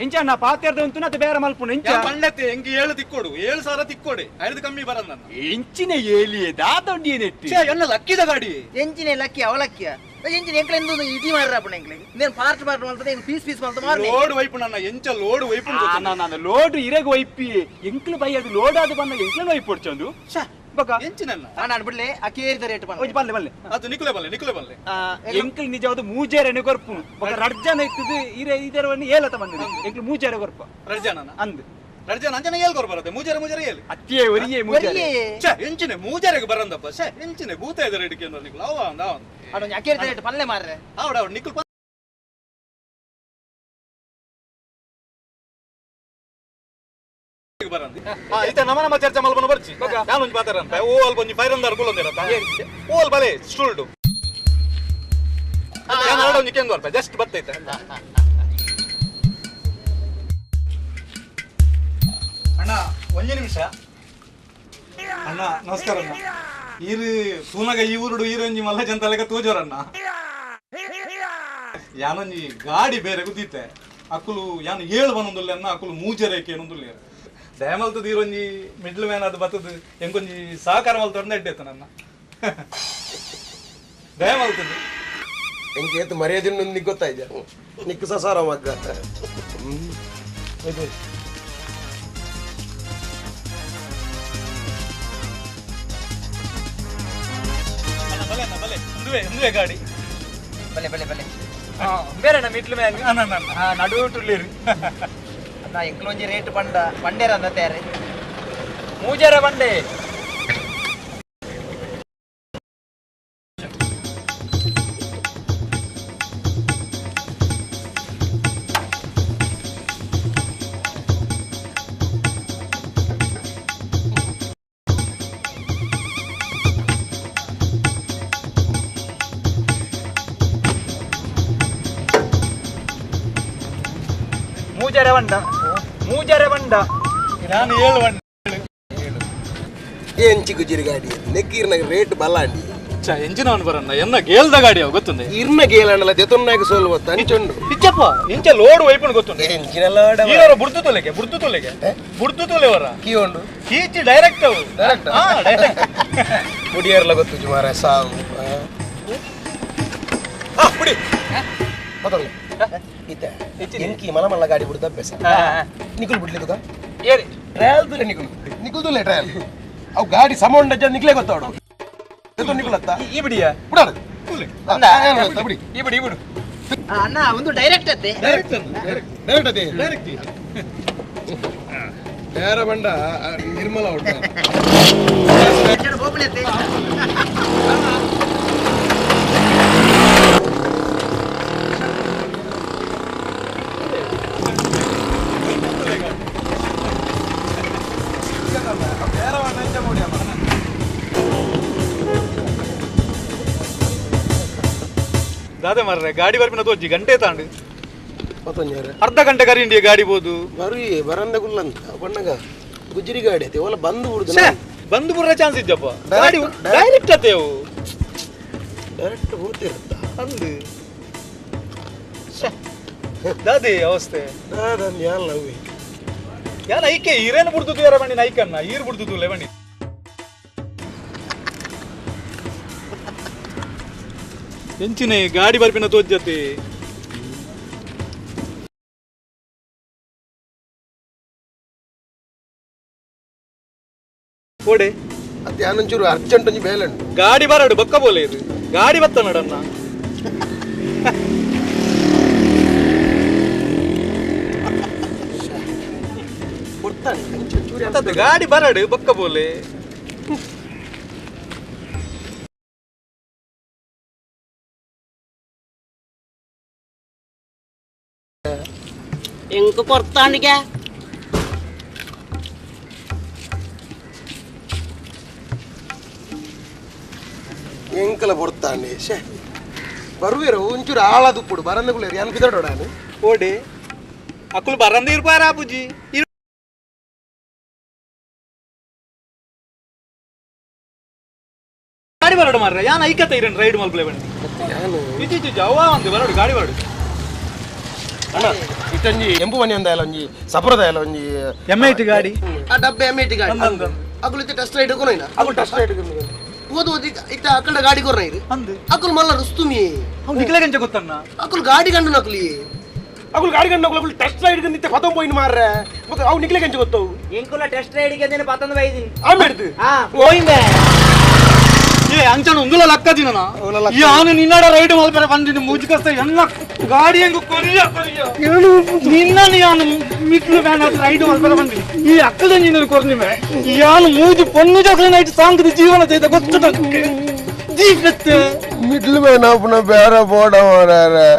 ಎಂಚ ಪಾತ್ರದ ಉಂಟು ಅದು ಬೇರೆ ಮಲ್ಪುಣ ಎಂಚ ಪಂಡತೆ ಎಂಗಿ 7 ತಿಕ್ಕೋಡು 7,000 ತಿಕ್ಕೋಡೆ ಐದು ಕಮ್ಮಿ ಬರಲ್ಲ ಎಂಚಿನ ಏಲಿಯೇ ದಾತೊಂಡಿ ನೆಟ್ಟಿ ಎನ್ನ ಲಕ್ಕಿದ ಗಾಡಿ ಎಂಚಿನ ಲಕ್ಕಿ ಅವಲಕ್ಕಿಯ ಎಂಚಿನ ಎಂಕ್ಲೆಂದು ಇಡಿ ಮಾರ್ರಪ್ಪಣ ಎಂಕ್ಲೆ నేను ಪಾರ್ಟ್ ಮಾಡ್ತದೆ ಪೀಸ್ ಪೀಸ್ ಮಾಡ್ತ ಮಾರ್ನೆ ಲೋಡ್ ವೈಪು ನನ್ನ ಎಂಚ ಲೋಡ್ ವೈಪು ನಾನು ಲೋಡ್ ಇರಗ ವೈಪಿ ಎಂಕ್ಲು ಬೈ ಅದು ಲೋಡ್ ಆದ ಬಂದ ಎಂಕ್ಲನ ವೈಪು ಹೊಡ್ಚಂದು ಬಕ ಎಂಚಿನನ್ನ ನಾನು ಬಿಡ್ಲೆ ಅಕೇರಿದ ರೇಟ್ ಬಂದ ಬಲ್ಲೆ ಬಲ್ಲೆ ಅದು ನಿಕುಲೆ ಬಲ್ಲೆ ಎಂಕ್ಲು ನಿಜವಾದ ಮೂಜೇರೆನೆ ಕೊರ್ಪು ಬಕ ರಡ್ಜನ ಇತ್ತದು ಇದರವನ್ನು ಏಲತ ಬಂದಿದೆ ಎಂಕ್ಲು ಮೂಜೇರೆ ಕೊರ್ಪ ರಡ್ಜನ ಅಂದು ರಡ್ಜನ ಅಂಜನ ಏಲ್ ಕೊರ್ ಬರುತ್ತೆ ಮೂಜೇರೆ ಏಲ್ ಅತ್ತಿಯೇ ಒರಿಯೇ ಮೂಜೇರೆ ಛೆ ಎಂಚಿನೆ ಮೂಜೇರೆಗೆ ಬರಂದಪ್ಪ ಛೆ ಎಂಚಿನೆ ಭೂತ ಇದೆ ರೇಟ್ ಕೇಂದ್ರ ನಿಕುಲ ಅವ ಅಡ ಅಕೇರಿದ ರೇಟ್ ಪಲ್ಲೆ ಮಾರ್ರೆ ಅವಡ ನಿಕುಲ್ ಇತ ನಮನ ಚರ್ಚೆ ಮಲ್ಪನ ಬರ್ಚಿ ನಾನು ಒಂಜಿ ಪಾತಾರಂತ ಓ ಅಲ್ಪ ಒಂಜಿ 500 ಕುಲಂದಿರತ್ತ ಓ ಅಲ್ಪ ಬಲೆ ಸ್ಟೂಲ್ಡು ನಾನು ಆಡ ಒಂಜಿ ಕೆಂದು ಅಲ್ಪ ಜಸ್ಟ್ ಬತ್ತೈತೆ ಅಣ್ಣ ಒಂಜಿ ನಿಮಿಷ ಅಣ್ಣ ನಮಸ್ಕಾರ ಅಣ್ಣ ಈರು ತೂನಗ ಈ ಊರುಡು ಈರೊಂಜಿ ಮಲ್ಲ ಜಂತಲೆಗ ತೋಜೋರಣ್ಣ ಯಾನೊಂಜಿ ಗಾಡಿ ಬೇರೆ ಗುದ್ದಿತ್ತೆ ಅಕ್ಕುಲು ಯಾನು 7 ಬನ್ನೊಂದುಲ್ಲೆ ಅನ್ನ ಅಕ್ಕುಲು ಮೂಜರೇಕೆ ಏನೊಂದುಲ್ಲೆ ದಯಮಲ್ತದ ಈರೊಂಜಿ ಮಿಡ್ಲ್ ಮ್ಯಾನ್ ಅದು ಬತ್ತದ ಎಂಕೊಂಜಿ ಸಹಕಾರ ಮಲ್ತೊಂದು ಎಡ್ಡೈತೆ ನನ್ನ ದಯಮಲ್ತದ ಎಂಕೇತು ಮರ್ಯಾದಿನ ನಿಕ್ ಗೊತ್ತಾಯ್ತು ನಿಕ್ಕು ಸಸಾರ ಮಗ್ಗ ಬಲೆ ಗಾಡಿ ಬಲ್ಲೆ ಬಲ್ಲೆ ಬಲ್ಲೆ ಬೇರೆ ಮಿಡ್ಲ್ ಮ್ಯಾನ್ ನಡು ಟುಲ್ಲಿರಿ ನಾ ಎಂಕ್ಲೊಂಜಿ ರೇಟ್ ಪಂಡೇರ ಅಂದ ತಯಾರಿ ಮೂಜೇರೆ ಬಂಡೆ ಮೂಜರೆ ಬಂಡ ನಾನು 7 ಬಂಡ ಎಂಚಿ ಗುಜಿರಿ ಗಾಡಿ ನೆಕ್ಕಿರ್ನಾಗ ರೇಟ್ ಬಲ್ಲಾಂಡಿ ಎಂಚಿನ ಅವನು ಬರಣ್ಣ ಎನ್ನ ಗೇಲ್ದ ಗಾಡಿ ಅವ ಗೊತ್ತುಂದೆ ಇರ್ನ ಗೇಲಣ್ಣಲ ದೆತೊನ್ನಾಗ ಸೋಲ್ವತ್ತ ಅಂಚೊಂಡು ಇಚ್ಚಪ್ಪ ಇಂಚ ಲೋಡ್ ವೈಪನ್ ಗೊತ್ತುಂಡೆ ಎಂಚಿನ ಲಾಡ ಈರವರ ಬುಡ್ತು ತೊಲೆಗೆ ಕೀಯೊಂಡು ಕೀಚಿ ಡೈರೆಕ್ಟ್ ಅವು ಡೈರೆಕ್ಟ್ ಹಾ ಡೈರೆಕ್ಟ್ ಮುಡಿಯರ್ಲ ಗೊತ್ತು ಸುಮಾರ ಸಾವು ಬಿಡಿ ಮತ್ತೊಂದು ಎಂಕಿ ಮಲಮಲ್ಲ ಗಾಡಿ ಬಿಡುತ್ತ ಅಭ್ಯಾಸ ನಿಕುಲ್ ಬಿಡ್ಲಿಕ್ಕ ಏರಿ ಟ್ರಯಲ್ ತುಲೆ ನಿಕುಲ್ ಟ್ರಯಲ್ ಅವು ಗಾಡಿ ಸಮೌಂಡ್ ಅಜ್ಜ ನಿಕ್ಲೇ ಗೊತ್ತಾವಡು ನಿಕುಲತ್ತ ಈ ಬಿಡಿಯ ಬಿಡಾರ ಬಿಡಿ ಈ ಬಿಡಿ ಬಿಡು ಅಣ್ಣ ಒಂದು ಡೈರೆಕ್ಟ್ ಅತ್ತೆ ಡೈರೆಕ್ಟ್ ಬೇರೆ ಬಂಡ ನಿರ್ಮಲ ಉಂಟ ಹೋಗ್ಬಿಡತ್ತೆ ದಾದೆ ಮಾರ್ರೆ ಗಾಡಿ ಬರ್ಪಿನ ತೋಜಿ ಗಂಟೆ ತಾಂಡು ಮತ್ತೊಂದು ಅರ್ಧ ಗಂಟೆ ಕರಿಂಡಿ ಗಾಡಿ ಬೋದು ಬರೀ ಬರಂದ ಗುಲ್ಲಂತ ಬಣ್ಣಗ ಗುಜ್ರಿ ಗಾಡಿ ಐತಿ ಒಲ್ಲ ಬಂದು ಬಿಡುದು ಬಂದು ಬುರ್ರ ಚಾನ್ಸ್ ಇದ್ದಪ್ಪ ಗಾಡಿ ಡೈರೆಕ್ಟ್ ಅತ್ತೇವು ಡೈರೆಕ್ಟ್ ಹೋಗ್ತಿರುತ್ತ ಅಂದು ದಾದೆ ಅವಸ್ಥೆ ನಾನು ಯಾಲ್ಲ ಅವಿ ಯಾನ ಐಕೆ ಈರೇನು ಬಿಡ್ತು ಯಾರ ಬಣ್ಣಿನ ಐಕನ್ನ ಈರು ಬಿಡ್ತು ಲೆವಣಿ ಎಂಚಿನ ಗಾಡಿ ಬರ್ಪಿನ ತೋಜ್ಜತೆ ಓಡೆ ಅದು ಯಾನೊಂಚೂರು ಅರ್ಜೆಂಟ್ ಒಂಜಿ ಬೇಲಂಡು ಗಾಡಿ ಬರಡು ಬಕ್ಕ ಬೋಲೆ ಇದು ಗಾಡಿ ಬತ್ತ ನಡನ್ನ ಕೊಡ್ತಾನೆ ಗಾಡಿ ಬರಡು ಬಕ್ಕ ಬೋಲೆ ಎಂಕು ಕೊಡ್ತಾನಿಗೆ ಎಂಕಲ ಬರ್ತಾನೆ ಶೇ ಬರುವೇರು ಒಂಚೂರು ಆಳದು ಕೊಡು ಬರಂದ ಗುಳ್ಳೇರು ಯಾನು ಬಿದ್ದಾಡೋಡಾನು ಓಡೆ ಅಕ್ಕಲು ಬರಂದ ಇರ್ಪಾರ ಅಪ್ಪುಜಿ ಗಾಡಿ ಬರಡು ಮಾರ್ರೆ ಯಾನ ಐಕತ್ತ ಇರನ್ ರೈಡ್ ಮಲ್ಪಲೆ ಬನ್ನಿ ನಾನು ಇಚ್ಚಿ ಅವ ಒಂದು ಬರಡು ಗಾಡಿ ಬರಡು ಅಣ್ಣ ಇಟ್ಟಂಜಿ ಎಂಬು ಮನೆ ಅಂದ ಒಂಜಿ ಸಪುರದಾಯಲ್ಲ ಒಂಜಿ M8 ಗಾಡಿ ಆ ಡಬ್ಬೆ M8 ಗಾಡಿ ಅಕುಲು ಇತ್ತೆ ಟೆಸ್ಟ್ ರೈಡ್ ಕೊನೈನ ಅಕುಲ್ ಟೆಸ್ಟ್ ರೈಡ್ ಓದು ಇತ್ತ ಅಕಲ್ಡ ಗಾಡಿ ಕೊರ್ನ ಇದು ಅಕುಲ್ ಮಲ್ಲ ರುಸ್ತುಮಿ ಅವ್ನು ನಿಕ್ಲೆ ಗಂಜ ಗೊತ್ತಣ್ಣ ಅಕುಲ್ ಗಾಡಿ ಗಂಡು ನಕಲಿ ಅಕುಲ್ ಗಾಡಿ ಗಂಡು ಅಕುಲ್ ಟೆಸ್ಟ್ ರೈಡ್ ನಿತ್ಯ ಪತಂ ಪೋಯಿನ್ ಮಾರ್ರೆ ಮತ್ತೆ ಅವು ನಿಕ್ಲೆ ಗಂಜ ಗೊತ್ತವು ಎಂಕುಲ ಟೆಸ್ಟ್ ರೈಡ್ ಗೆ ದೇನೆ ಪತಂದ ಬೈದಿನಿ ಆಮೇಡ್ದು ಹೋಯಿಂದೆ ಏ ಅಂಚನ ಒಂದುಲ ಲಕ್ಕ ದಿನನ ಯಾನು ನಿನ್ನಡ ರೈಡ್ ಮಲ್ಪರೆ ಬಂದಿನ ಮುಜ್ಕಸ್ತ ಎಲ್ಲ ಗಾಡಿ ಹೆಂಗ ಕೊರಿಯ ನಿನ್ನ ಯಾನು ಮಿಟ್ಲು ವ್ಯಾನ್ ರೈಡ್ ಮಲ್ಪರೆ ಬಂದಿ ಈ ಅಕ್ಕದ ನೀನು ಕೊರ್ನಿಮೆ ಯಾನು ಮೂಜಿ ಪೊನ್ನು ಜೊತೆ ನೈಟ್ ಸಾಂಗ್ದ ಜೀವನ ತೈತ ಗೊತ್ತು ಜೀವನತ್ತೆ ಮಿಡ್ಲ್ ಮ್ಯಾನ್ ಆಪುನ ಬೇರೆ ಬೋಡ ಮಾರಾರೆ